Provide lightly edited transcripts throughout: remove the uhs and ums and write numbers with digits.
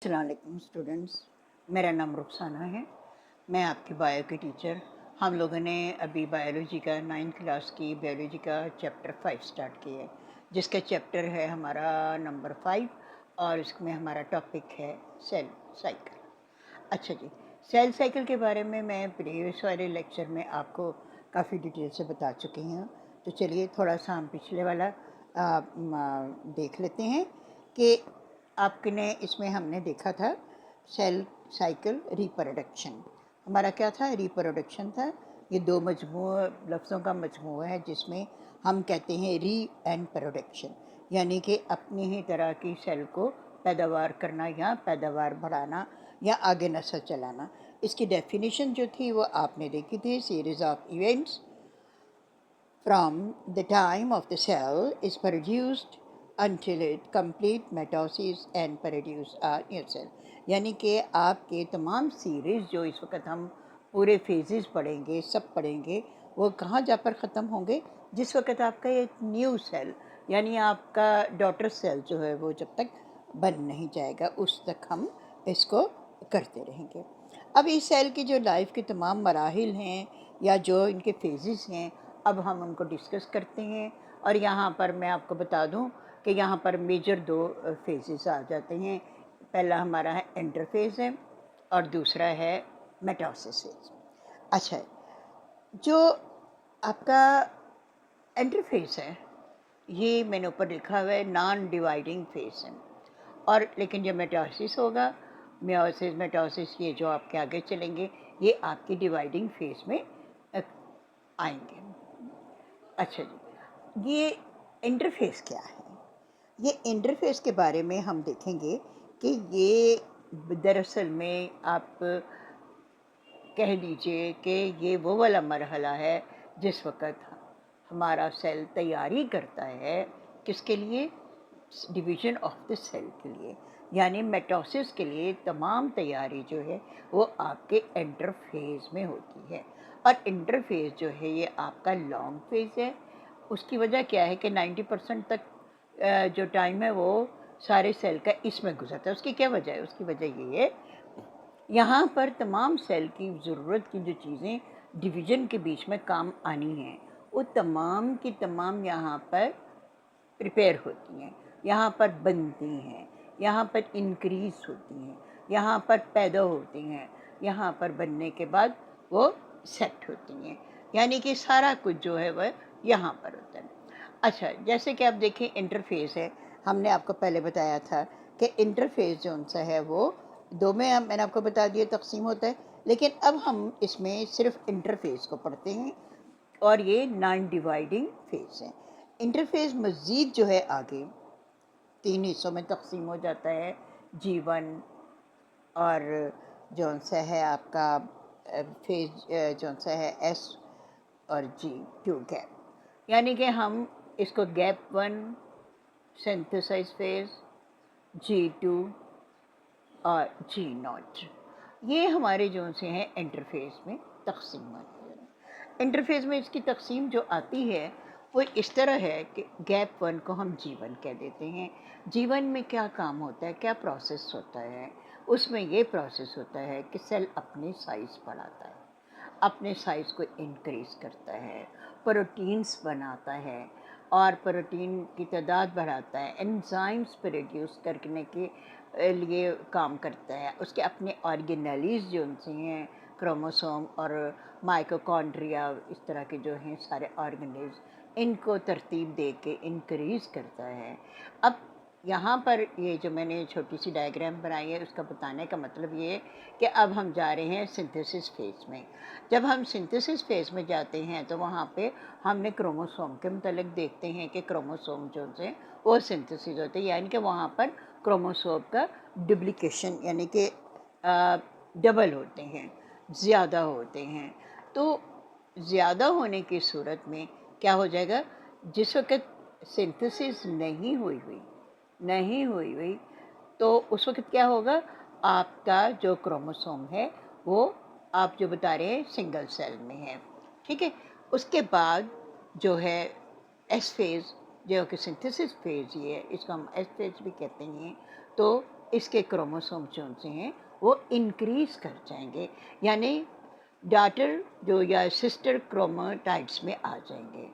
अस्सलाम वालेकुम स्टूडेंट्स, मेरा नाम रुखसाना है। मैं आपकी बायो की टीचर। हम लोगों ने अभी बायोलॉजी का 9th क्लास की बायोलॉजी का चैप्टर 5 स्टार्ट किया है, जिसका चैप्टर है हमारा नंबर 5 और इसमें हमारा टॉपिक है सेल साइकिल। अच्छा जी, सेल साइकिल के बारे में मैं प्रीवियस वाले लेक्चर में आपको काफ़ी डिटेल से बता चुकी हूँ। तो चलिए थोड़ा सा हम पिछले वाला देख लेते हैं कि आपने इसमें हमने देखा था सेल साइकिल रिप्रोडक्शन। हमारा क्या था? रिप्रोडक्शन था। ये दो लफ्ज़ों का मजमूआ है जिसमें हम कहते हैं री एंड प्रोडक्शन, यानी कि अपनी ही तरह की सेल को पैदावार करना या पैदावार बढ़ाना या आगे नस्ल चलाना। इसकी डेफिनेशन जो थी वो आपने देखी थी, series of events from the time of the cell is produced until it complete mitosis and produce a new cell। यानी कि आपके तमाम सीरीज़ जो इस वक्त हम पूरे फेजेस पढ़ेंगे, सब पढ़ेंगे, वो कहाँ जा पर ख़त्म होंगे? जिस वक्त आपका एक न्यू सेल यानी आपका डॉटर सेल जो है वो जब तक बन नहीं जाएगा उस तक हम इसको करते रहेंगे। अब इस सेल की जो लाइफ के तमाम मराहिल हैं या जो इनके फेजेस हैं, अब हम उनको डिस्कस करते हैं। और यहाँ पर मैं आपको बता दूँ कि यहाँ पर मेजर दो फेजेस आ जाते हैं। पहला हमारा है इंटरफेज है और दूसरा है मेटासिस फेज। अच्छा, जो आपका इंटरफेज है ये मैंने ऊपर लिखा हुआ है नॉन डिवाइडिंग फेज है, और लेकिन जब मेटासिस होगा, मियोसिस मेटासिस, ये जो आपके आगे चलेंगे ये आपकी डिवाइडिंग फेज में आएंगे। अच्छा जी, ये इंटरफेस क्या है? ये इंटरफेस के बारे में हम देखेंगे कि ये दरअसल में आप कह लीजिए कि ये वो वाला मरहला है जिस वक़्त हमारा सेल तैयारी करता है किसके लिए? डिवीज़न ऑफ द सेल के लिए, यानी मेटोसिस के लिए तमाम तैयारी जो है वो आपके इंटरफेज में होती है। और इंटरफेज जो है ये आपका लॉन्ग फेज है। उसकी वजह क्या है कि 90% तक जो टाइम है वो सारे सेल का इसमें गुजरता है। उसकी क्या वजह है? उसकी वजह ये है, यहाँ पर तमाम सेल की ज़रूरत की जो चीज़ें डिवीज़न के बीच में काम आनी हैं वो तमाम की तमाम यहाँ पर प्रिपेयर होती हैं, यहाँ पर बनती हैं, यहाँ पर इंक्रीज़ होती हैं, यहाँ पर पैदा होती हैं, यहाँ पर बनने के बाद वो सेट होती हैं। यानी कि सारा कुछ जो है वह यहाँ पर होता है। अच्छा, जैसे कि आप देखें इंटरफेस है, हमने आपको पहले बताया था कि इंटरफेस जो उनसा है वो दो में मैंने आपको बता दिया तकसीम होता है, लेकिन अब हम इसमें सिर्फ इंटरफेस को पढ़ते हैं और ये नॉन डिवाइडिंग फेज है। इंटरफेस मज़ीद जो है आगे 3 हिस्सों में तकसीम हो जाता है, G1 और जौन सा है आपका फेज जौन सा है S और G2 गैप। यानी कि हम इसको गैप 1 सिंथेसाइज फेज, G2 और G0, ये हमारे जो से हैं इंटरफेस में तकसीम होती है। इंटरफेस में इसकी तकसीम जो आती है वो इस तरह है कि गैप 1 को हम G1 कह देते हैं। G1 में क्या काम होता है, क्या प्रोसेस होता है? उसमें ये प्रोसेस होता है कि सेल अपने साइज़ बढ़ाता है, अपने साइज़ को इंक्रीज़ करता है, प्रोटीन्स बनाता है और प्रोटीन की तादाद बढ़ाता है, एंजाइम्स प्रोड्यूस करने के लिए काम करता है। उसके अपने ऑर्गेनेलीज जो उनसे हैं, क्रोमोसोम और माइटोकॉन्ड्रिया, इस तरह के जो हैं सारे ऑर्गेनेल्स, इनको तरतीब दे के इंक्रीज़ करता है। अब यहाँ पर ये जो मैंने छोटी सी डायग्राम बनाई है उसका बताने का मतलब ये है कि अब हम जा रहे हैं सिंथेसिस फेज़ में। जब हम सिंथेसिस फेज़ में जाते हैं तो वहाँ पे हमने क्रोमोसोम के मतलब देखते हैं कि क्रोमोसोम जो से वो सिंथेसिस होते हैं, यानी कि वहाँ पर क्रोमोसोम का डुप्लीकेशन यानी कि डबल होते हैं, ज़्यादा होते हैं। तो ज़्यादा होने की सूरत में क्या हो जाएगा? जिस वक़्त सिंथेसिस नहीं हुई तो उस वक़्त क्या होगा? आपका जो क्रोमोसोम है वो आप जो बता रहे हैं सिंगल सेल में है, ठीक है। उसके बाद जो है एस फेज़, जो कि सिंथेसिस फेज़ ही है, इसको हम एस फेज़ भी कहते हैं। तो इसके क्रोमोसोम जो से हैं वो इंक्रीज़ कर जाएंगे, यानी डॉटर जो या सिस्टर क्रोमेटाइड्स में आ जाएंगे।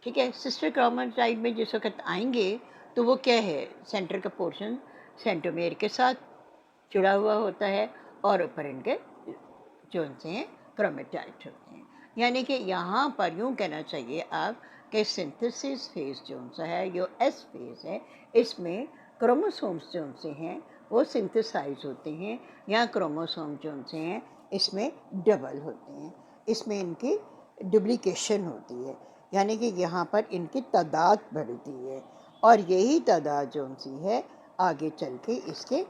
ठीक है, सिस्टर क्रोमेटाइड में जिस वक्त आएंगे तो वो क्या है, सेंटर का पोर्शन सेंट्रोमेयर के साथ जुड़ा हुआ होता है और ऊपर इनके जो से हैं क्रोमेटाइड होते हैं। यानी कि यहाँ पर यूँ कहना चाहिए आप कि सिंथेसिस फेज जो सा है, जो एस फेज है, इसमें क्रोमोसोम्स जो से हैं वो सिंथेसाइज होते हैं, या क्रोमोसोम जो से हैं इसमें डबल होते हैं, इसमें इनकी डुप्लीकेशन होती है, यानी कि यहाँ पर इनकी तादाद बढ़ती है और यही तादाद जो सी है आगे चल के इसके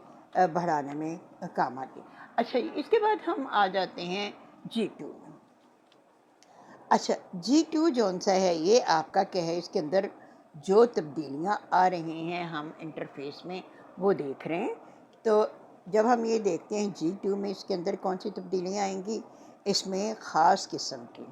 बढ़ाने में काम आती है। अच्छा, इसके बाद हम आ जाते हैं G2 में। अच्छा, G2 जौन सा है ये आपका क्या है, इसके अंदर जो तब्दीलियाँ आ रही हैं हम इंटरफेस में वो देख रहे हैं। तो जब हम ये देखते हैं G2 में इसके अंदर कौन सी तब्दीलियाँ आएंगी, इसमें ख़ास किस्म की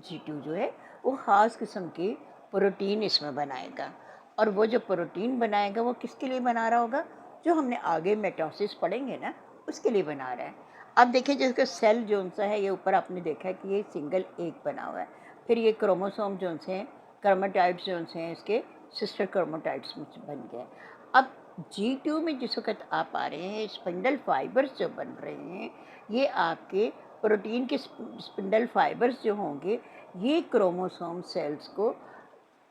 G2 जो है वो ख़ास किस्म की प्रोटीन इसमें बनाएगा, और वो जो प्रोटीन बनाएगा वो किसके लिए बना रहा होगा, जो हमने आगे मेटोसिस पढ़ेंगे ना उसके लिए बना रहा है। अब देखिए जिसका सेल जो सा है ये ऊपर आपने देखा है कि ये सिंगल एक बना हुआ है, फिर ये क्रोमोसोम जो से हैं क्रोमेटाइड्स जो से हैं इसके सिस्टर क्रोमेटाइड्स में बन गए। अब G2 में जिस वक्त आप आ रहे हैं स्पिंडल फाइबर्स जो बन रहे हैं, ये आपके प्रोटीन के स्पिंडल फाइबर्स जो होंगे ये क्रोमोसोम सेल्स को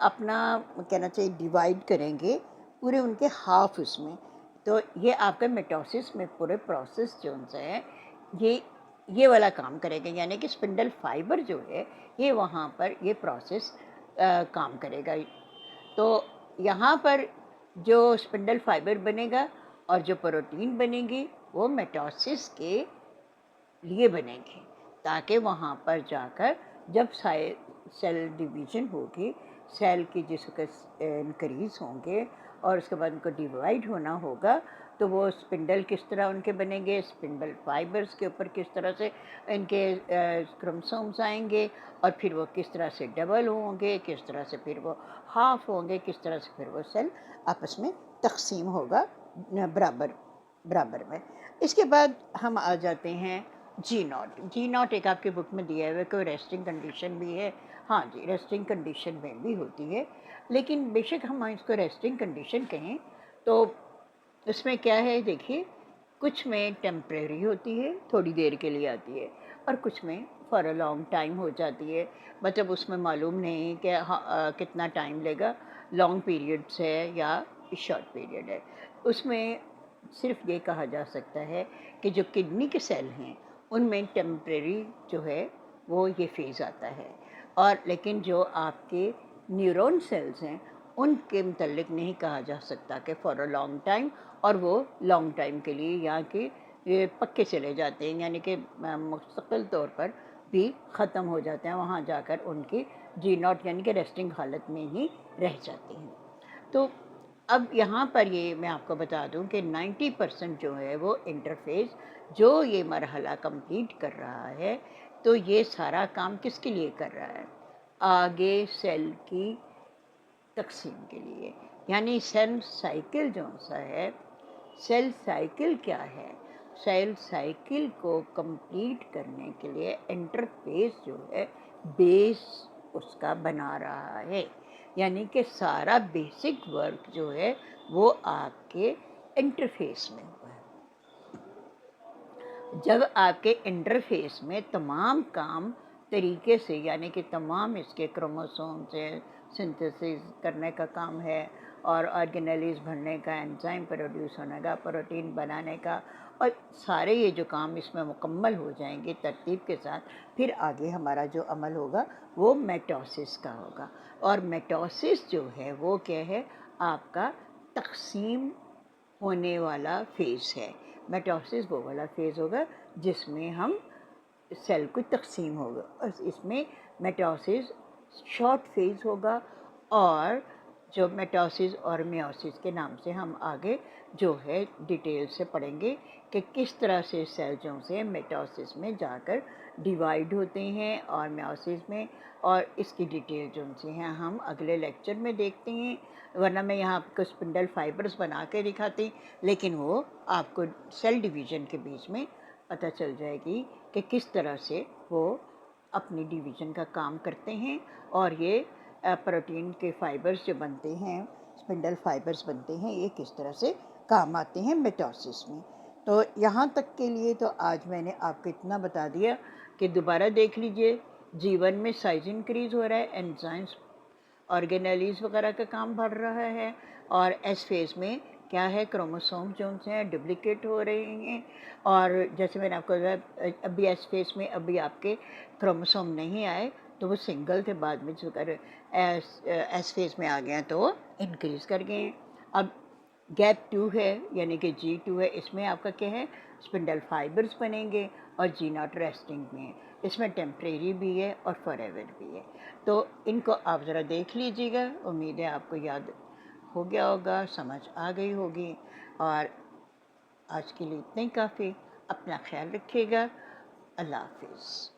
अपना कहना चाहिए डिवाइड करेंगे पूरे उनके हाफ उसमें। तो ये आपका मेटोसिस में पूरे प्रोसेस जो है ये वाला काम करेगा, यानी कि स्पिंडल फाइबर जो है ये वहाँ पर ये प्रोसेस काम करेगा। तो यहाँ पर जो स्पिंडल फाइबर बनेगा और जो प्रोटीन बनेगी वो मेटोसिस के लिए बनेंगे, ताकि वहाँ पर जाकर जब सेल डिवीज़न होगी, सेल की जिसका इंक्रीज़ होंगे और उसके बाद उनको डिवाइड होना होगा, तो वो स्पिंडल किस तरह उनके बनेंगे, स्पिंडल फाइबर्स के ऊपर किस तरह से इनके क्रोमोसोम्स आएंगे और फिर वो किस तरह से डबल होंगे, किस तरह से फिर वो हाफ होंगे, किस तरह से फिर वो सेल आपस में तकसीम होगा बराबर बराबर में। इसके बाद हम आ जाते हैं G0 एक आपकी बुक में दिया है, कोई रेस्टिंग कंडीशन भी है। हाँ जी, रेस्टिंग कंडीशन में भी होती है, लेकिन बेशक हम इसको रेस्टिंग कंडीशन कहें तो इसमें क्या है, देखिए कुछ में टेम्परेरी होती है, थोड़ी देर के लिए आती है, और कुछ में फॉर अ लॉन्ग टाइम हो जाती है। मतलब उसमें मालूम नहीं कि कितना टाइम लेगा, लॉन्ग पीरियड्स है या शॉर्ट पीरियड है। उसमें सिर्फ ये कहा जा सकता है कि जो किडनी के सेल हैं उनमें टेम्परेरी जो है वो ये फेज़ आता है, और लेकिन जो आपके न्यूरॉन सेल्स हैं उनके मतलब नहीं कहा जा सकता कि फॉर अ लॉन्ग टाइम, और वो लॉन्ग टाइम के लिए यहाँ के ये पक्के चले जाते हैं, यानी कि मुस्तकिल तौर पर भी ख़त्म हो जाते हैं, वहाँ जाकर उनकी G0 यानी कि रेस्टिंग हालत में ही रह जाती हैं। तो अब यहाँ पर ये मैं आपको बता दूं कि 90% जो है वो इंटरफेस जो ये मरहला कंप्लीट कर रहा है, तो ये सारा काम किसके लिए कर रहा है, आगे सेल की तकसीम के लिए। यानी सेल साइकिल जो सा है, सेल साइकिल क्या है, सेल साइकिल को कंप्लीट करने के लिए इंटरफेस जो है बेस उसका बना रहा है, यानी कि सारा बेसिक वर्क जो है वो आपके इंटरफेस में हुआ है। जब आपके इंटरफेस में तमाम काम तरीके से, यानी कि तमाम इसके क्रोमोसोम से सिंथेसिस करने का काम है, और ऑर्गेनेलिस भरने का, एंजाइम प्रोड्यूस होने का, प्रोटीन बनाने का, और सारे ये जो काम इसमें मुकम्मल हो जाएंगे तरतीब के साथ, फिर आगे हमारा जो अमल होगा वो मेटोसिस का होगा। और मेटोसिस जो है वो क्या है, आपका तकसीम होने वाला फेज़ है। मेटोसिस वो वाला फेज़ होगा जिसमें हम सेल को तकसीम होगा, और इसमें मेटोसिस शॉर्ट फेज़ होगा और जो मेटासिस और मियोसिस के नाम से हम आगे जो है डिटेल से पढ़ेंगे कि किस तरह से सेल जो से मेटासिस में जाकर डिवाइड होते हैं और मियोसिस में, और इसकी डिटेल जो से हैं हम अगले लेक्चर में देखते हैं। वरना मैं यहाँ आपको स्पिंडल फाइबर्स बना के दिखाती, लेकिन वो आपको सेल डिवीज़न के बीच में पता चल जाएगी कि किस तरह से वो अपनी डिवीज़न का काम करते हैं। और ये प्रोटीन के फाइबर्स जो बनते हैं, स्पिंडल फाइबर्स बनते हैं, ये किस तरह से काम आते हैं मेटासिस में। तो यहाँ तक के लिए तो आज मैंने आपको इतना बता दिया कि दोबारा देख लीजिए, जीवन में साइज इंक्रीज हो रहा है, एंजाइम्स ऑर्गेनेलीज वगैरह का काम बढ़ रहा है, और एस फेज में क्या है, क्रोमोसोम जो हैं डुप्लीकेट हो रहे हैं। और जैसे मैंने आपको बताया, अभी एस फेज में अभी आपके क्रोमोसोम नहीं आए, तो वो सिंगल थे, बाद में जो कर एस फेज में आ गए हैं तो वो इंक्रीज कर गए हैं। अब गैप 2 है यानी कि G2 है, इसमें आपका क्या है, स्पिंडल फाइबर्स बनेंगे, और G0 रेस्टिंग में है, इसमें टेम्परेरी भी है और फॉरएवर भी है। तो इनको आप ज़रा देख लीजिएगा, उम्मीद है आपको याद हो गया होगा, समझ आ गई होगी। और आज के लिए इतना ही काफ़ी। अपना ख्याल रखिएगा। अल्लाह हाफिज़।